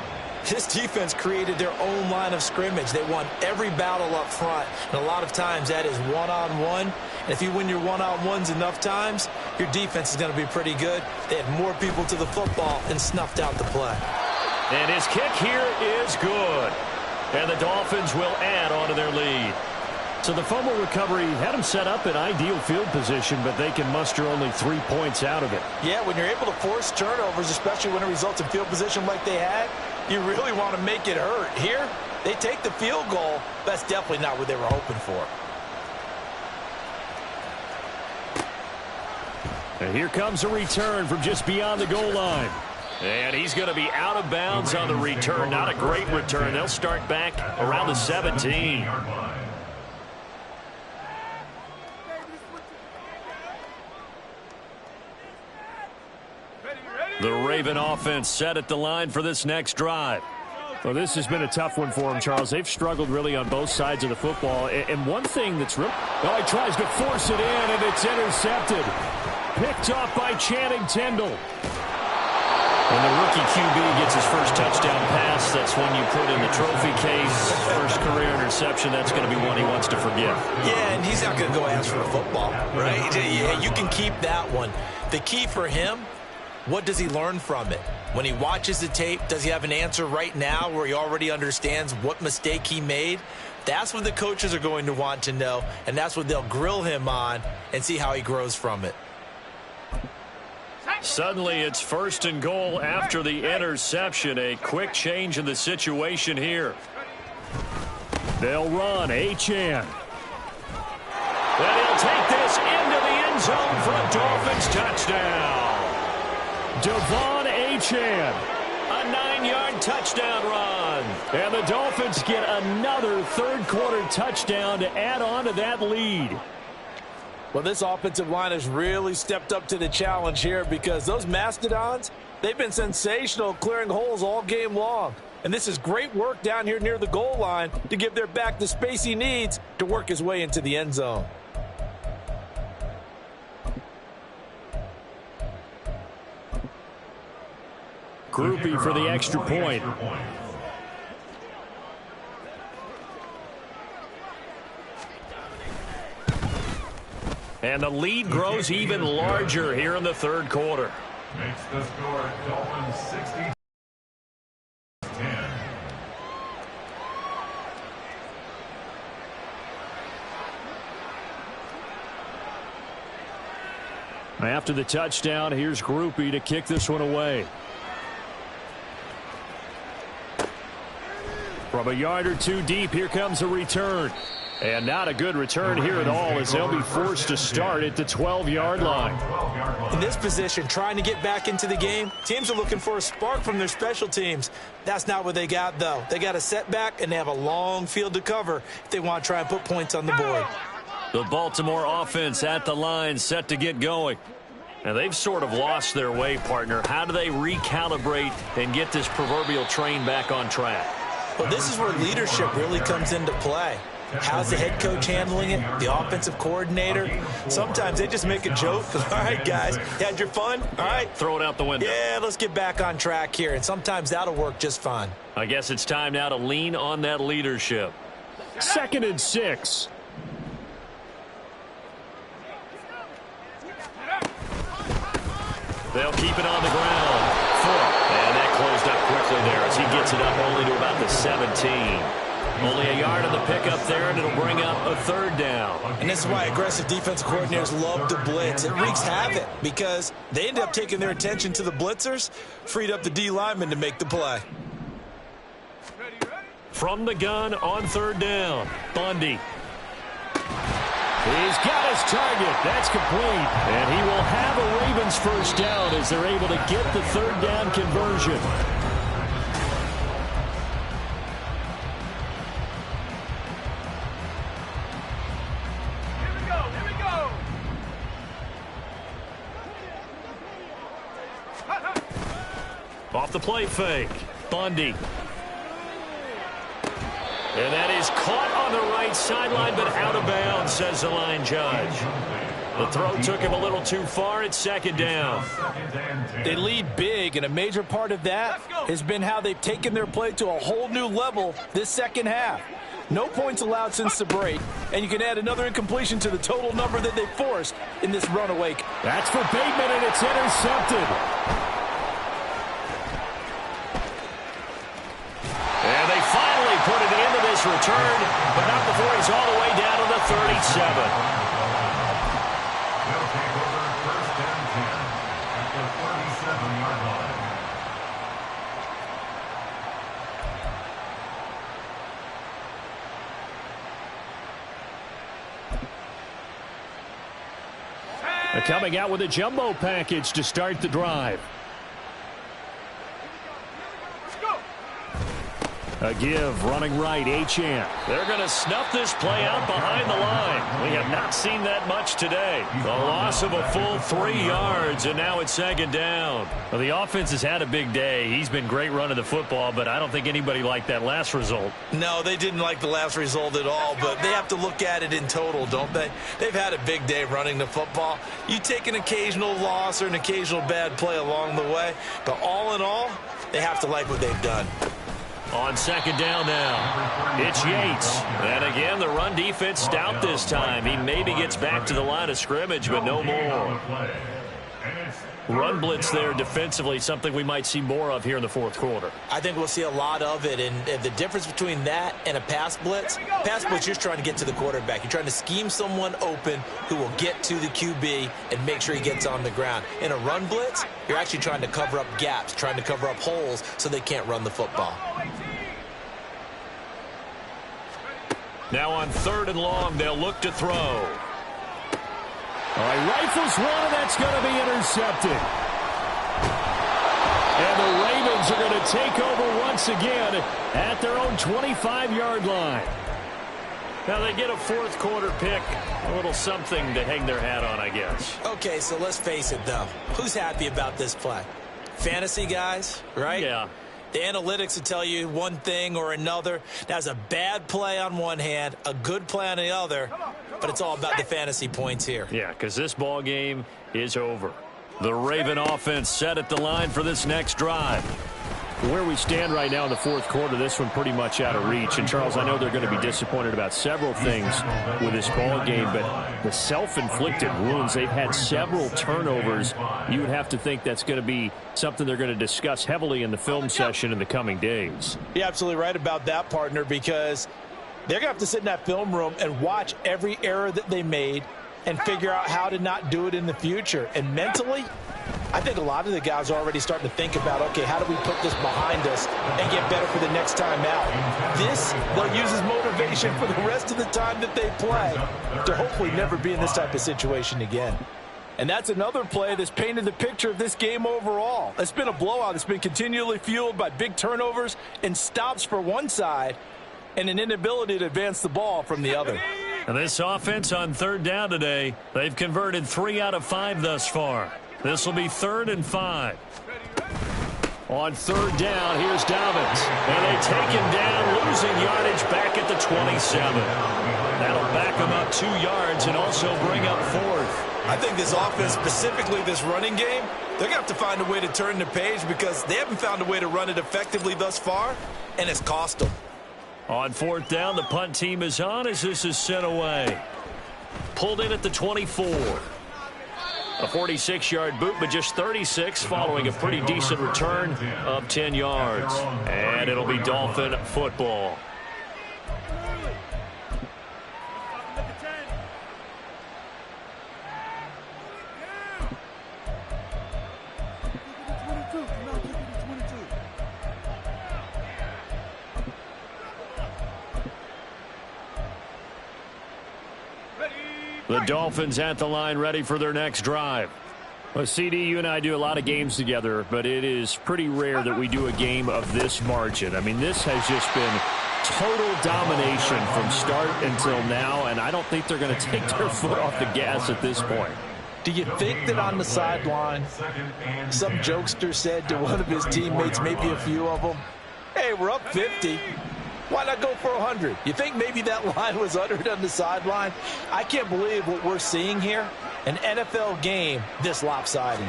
S4: This defense created their own line of scrimmage. They won every battle up front, and a lot of times that is one-on-one. And if you win your one-on-ones enough times, your defense is going to be pretty good. They had more people to the football and snuffed out the play.
S1: And his kick here is good. And the Dolphins will add on to their lead. So the fumble recovery had them set up in ideal field position, but they can muster only 3 points out of it.
S4: Yeah, when you're able to force turnovers, especially when it results in field position like they had, you really want to make it hurt. Here, they take the field goal. That's definitely not what they were hoping for.
S1: And here comes a return from just beyond the goal line. And he's going to be out of bounds on the return. Not a great return. They'll start back around the 17. The Raven offense set at the line for this next drive. Well, this has been a tough one for him, Charles. They've struggled really on both sides of the football. And one thing that's really... Oh, he tries to force it in, and it's intercepted. Picked off by Channing Tindall. When the rookie QB gets his first touchdown pass, that's when you put in the trophy case. First career interception, that's going to be one he wants to forget.
S4: Yeah, and he's not going to go ask for the football, right? Yeah, you can keep that one. The key for him, what does he learn from it? When he watches the tape, does he have an answer right now where he already understands what mistake he made? That's what the coaches are going to want to know, and that's what they'll grill him on and see how he grows from it.
S1: Suddenly it's 1st and goal after the interception. A quick change in the situation here. They'll run. Achane. And he'll take this into the end zone for a Dolphins touchdown. Devon Achane. A 9-yard touchdown run. And the Dolphins get another third-quarter touchdown to add on to that lead.
S4: Well, this offensive line has really stepped up to the challenge here because those Mastodons, they've been sensational clearing holes all game long. And this is great work down here near the goal line to give their back the space he needs to work his way into the end zone.
S1: Groupie for the extra point. And the lead grows even larger here in the third quarter.
S3: Makes the score Dolphins 60-10.
S1: After the touchdown, here's Groupie to kick this one away. From a yard or two deep, here comes a return. And not a good return here at all as they'll be forced to start at the 12-yard line.
S4: In this position, trying to get back into the game, teams are looking for a spark from their special teams. That's not what they got, though. They got a setback, and they have a long field to cover if they want to try and put points on the board.
S1: The Baltimore offense at the line, set to get going. Now, they've sort of lost their way, partner. How do they recalibrate and get this proverbial train back on track?
S4: Well, this is where leadership really comes into play. How's the head coach handling it? The offensive coordinator? Sometimes they just make a joke. All right, guys, had your fun? All right.
S1: Throw it out the window.
S4: Yeah, let's get back on track here. And sometimes that'll work just fine.
S1: I guess it's time now to lean on that leadership. 2nd and 6. They'll keep it on the ground. And that closed up quickly there as he gets it up only to about the 17. Only a yard on the pickup there, and it'll bring up a 3rd down.
S4: And this is why aggressive defensive coordinators love to blitz. It wreaks havoc because they end up taking their attention to the blitzers, freed up the D lineman to make the play.
S1: From the gun on 3rd down, Bundy. He's got his target. That's complete. And he will have a Ravens first down as they're able to get the 3rd down conversion. Off the play fake, Bundy. And that is caught on the right sideline, but out of bounds, says the line judge. The throw took him a little too far. It's 2nd down.
S4: They lead big, and a major part of that has been how they've taken their play to a whole new level this second half. No points allowed since the break, and you can add another incompletion to the total number that they forced in this runaway.
S1: That's for Bateman, and it's intercepted. And they finally put it into this return, but not before he's all the way down to the 37.
S3: They'll take over 1st and 10 at the 37-yard line.
S1: They're coming out with a jumbo package to start the drive. A give, running right, Achane. They're going to snuff this play out behind the line. We have not seen that much today. The loss of a full 3 yards, and now it's 2nd down. Well, the offense has had a big day. He's been great running the football, but I don't think anybody liked that last result.
S4: No, they didn't like the last result at all, but they have to look at it in total, don't they? They've had a big day running the football. You take an occasional loss or an occasional bad play along the way, but all in all, they have to like what they've done.
S1: On 2nd down now, it's Yates. And again, the run defense stout this time. He maybe gets back to the line of scrimmage, but no more.
S3: And it's
S1: run blitz there defensively, something we might see more of here in the fourth quarter.
S4: I think we'll see a lot of it, and the difference between that and a pass blitz, you're just trying to get to the quarterback. You're trying to scheme someone open who will get to the QB and make sure he gets on the ground. In a run blitz, you're actually trying to cover up gaps, trying to cover up holes so they can't run the football.
S1: Now on 3rd and long, they'll look to throw. All right, rifles one, and that's going to be intercepted. And the Ravens are going to take over once again at their own 25-yard line. Now they get a fourth quarter pick, a little something to hang their hat on, I guess.
S4: Okay, so let's face it, though. Who's happy about this play? Fantasy guys, right?
S1: Yeah.
S4: The analytics will tell you one thing or another. That's a bad play on one hand, a good play on the other, but it's all about the fantasy points here.
S1: Yeah, because this ball game is over. The Raven offense set at the line for this next drive. Where we stand right now in the fourth quarter, this one pretty much out of reach. And, Charles, I know they're going to be disappointed about several things with this ball game, but the self-inflicted wounds, they've had several turnovers. You would have to think that's going to be something they're going to discuss heavily in the film session in the coming days.
S4: You're absolutely right about that, partner, because they're going to have to sit in that film room and watch every error that they made and figure out how to not do it in the future. And mentally, I think a lot of the guys are already starting to think about, okay, how do we put this behind us and get better for the next time out? This, they'll use as motivation for the rest of the time that they play to hopefully never be in this type of situation again. And that's another play that's painted the picture of this game overall. It's been a blowout. It's been continually fueled by big turnovers and stops for one side and an inability to advance the ball from the other.
S1: And this offense on 3rd down today, they've converted 3 out of 5 thus far. This will be 3rd and 5. On 3rd down, here's Dolphins. And they take him down, losing yardage back at the 27. That'll back him up 2 yards and also bring up 4th.
S4: I think this offense, specifically this running game, they're going to have to find a way to turn the page because they haven't found a way to run it effectively thus far, and it's cost them.
S1: On 4th down, the punt team is on as this is sent away. Pulled in at the 24. A 46-yard boot, but just 36 following a pretty decent return of 10 yards. And it'll be Dolphin football. The Dolphins at the line ready for their next drive. Well, CD, you and I do a lot of games together, but it is pretty rare that we do a game of this margin. I mean, this has just been total domination from start until now, and I don't think they're going to take their foot off the gas at this point.
S4: Do you think that on the sideline, some jokester said to one of his teammates, maybe a few of them, hey, we're up 50. Why not go for 100? You think maybe that line was uttered on the sideline? I can't believe what we're seeing here. An NFL game this lopsided.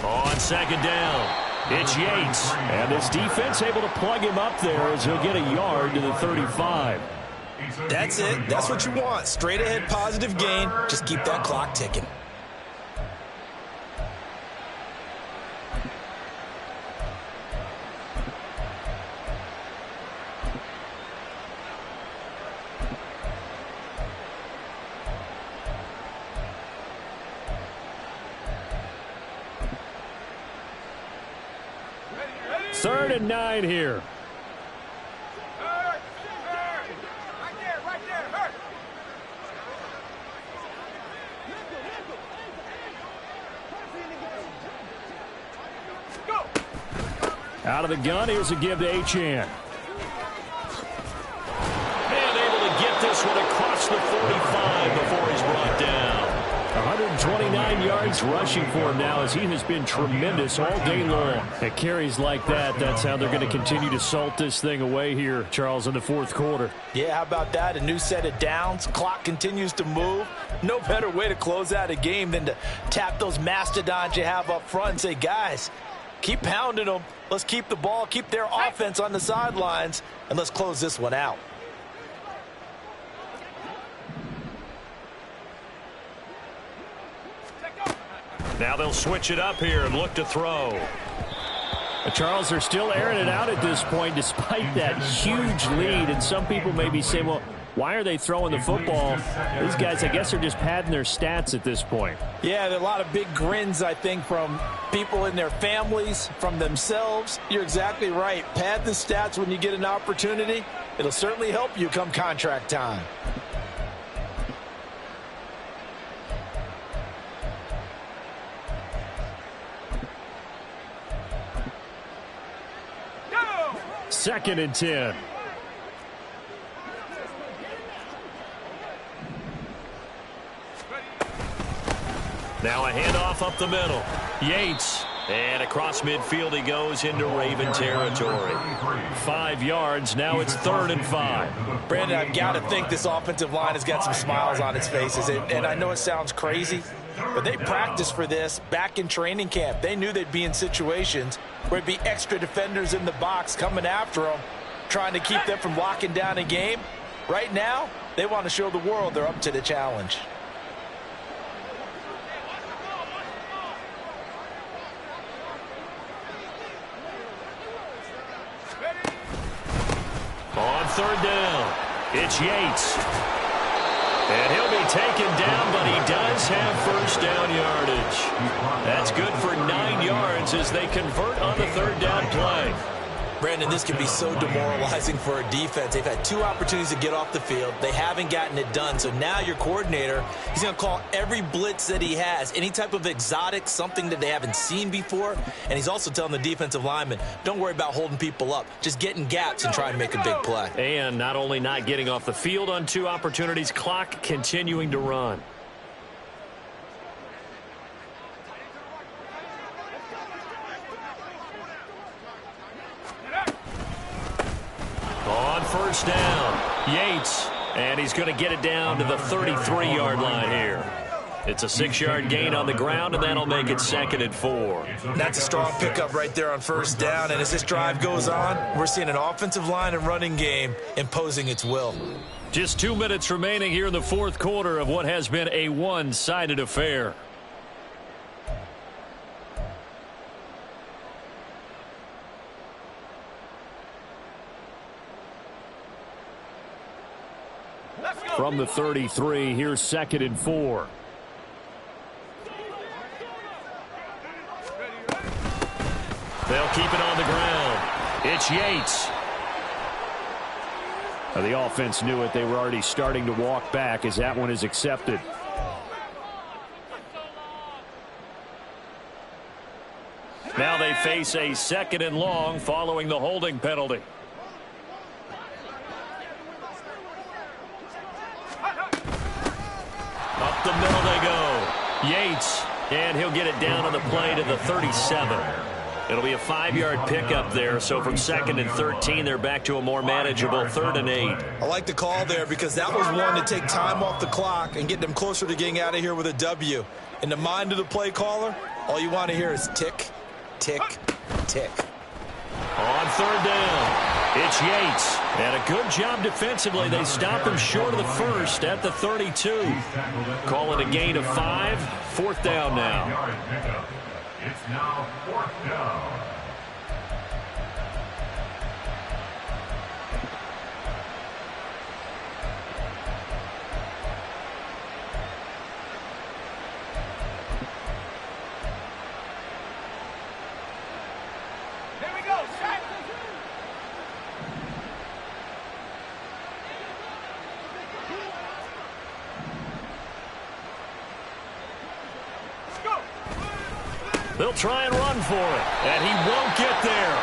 S1: On 2nd down, it's Yates. And this defense able to plug him up there as he'll get a yard to the 35.
S4: That's it. That's what you want. Straight ahead positive gain. Just keep that clock ticking.
S1: Third and 9 here. Out of the gun, here's a give to Achane. And able to get this one across the 45 before he's brought down. 129 yards rushing for him now as he has been tremendous all day long. At carries like that, that's how they're going to continue to salt this thing away here, Charles, in the fourth quarter.
S4: Yeah, how about that? A new set of downs. Clock continues to move. No better way to close out a game than to tap those mastodons you have up front and say, guys, keep pounding them. Let's keep the ball, keep their offense on the sidelines, and let's close this one out.
S1: Now they'll switch it up here and look to throw. Charles, they're still airing it out at this point despite that huge lead. And some people may be saying, well, why are they throwing the football? These guys, I guess, are just padding their stats at this point.
S4: Yeah, there are a lot of big grins, I think, from people in their families, from themselves. You're exactly right. Pad the stats when you get an opportunity. It'll certainly help you come contract time.
S1: Second and 10. Now a handoff up the middle. Yates. And across midfield he goes into Raven territory. 5 yards. Now it's 3rd and 5.
S4: Brandon, I've got to think this offensive line has got some smiles on its faces. And I know it sounds crazy, but they practiced for this back in training camp. They knew they'd be in situations where it'd be extra defenders in the box coming after them, trying to keep them from locking down a game. Right now, they want to show the world they're up to the challenge.
S1: On 3rd down, it's Yates. And he'll be taken down, but he does have first down yardage. That's good for 9 yards as they convert on the 3rd down play.
S4: Brandon, this can be so demoralizing for a defense. They've had 2 opportunities to get off the field. They haven't gotten it done. So now your coordinator, he's going to call every blitz that he has, any type of exotic, something that they haven't seen before. And he's also telling the defensive lineman, don't worry about holding people up. Just get in gaps and try and make a big play.
S1: And not only not getting off the field on 2 opportunities, clock continuing to run. On 1st down, Yates, and he's going to get it down to the 33-yard line here. It's a 6-yard gain on the ground, and that'll make it 2nd and 4.
S4: That's a strong pickup right there on 1st down, and as this drive goes on, we're seeing an offensive line and running game imposing its will.
S1: Just 2 minutes remaining here in the 4th quarter of what has been a one-sided affair. From the 33, here's 2nd and 4. They'll keep it on the ground. It's Yates. Now, the offense knew it. They were already starting to walk back as that one is accepted. Now they face a 2nd and long following the holding penalty. Up the middle they go. Yates, and he'll get it down on the play to the 37. It'll be a 5-yard pickup there, so from 2nd and 13, they're back to a more manageable 3rd and 8.
S4: I like the call there because that was one to take time off the clock and get them closer to getting out of here with a W. In the mind of the play caller, all you want to hear is tick, tick, tick.
S1: On 3rd down, it's Yates. And a good job defensively. They stop him short of the 1st at the 32. Call it a gain of 5. 4th down now.
S3: It's now 4th down.
S1: They'll try and run for it, and he won't get there.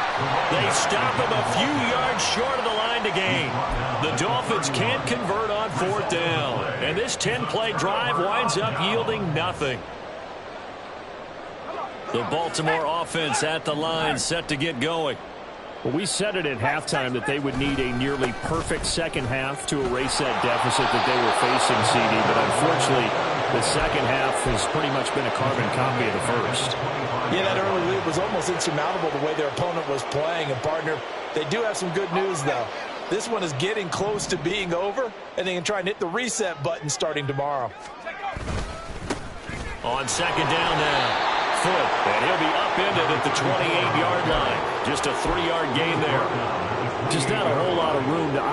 S1: They stop him a few yards short of the line to gain. The Dolphins can't convert on 4th down, and this 10-play drive winds up yielding nothing. The Baltimore offense at the line set to get going.
S5: Well, we said it at halftime that they would need a nearly perfect second half to erase that deficit that they were facing, CD, but unfortunately the second half has pretty much been a carbon copy of the first.
S4: Yeah, that early lead was almost insurmountable the way their opponent was playing. And, partner, they do have some good news, though. This one is getting close to being over, and they can try and hit the reset button starting tomorrow.
S1: On second down now. Foot, and he'll be upended at the 28-yard line. Just a 3-yard gain there. Just not a whole lot of room to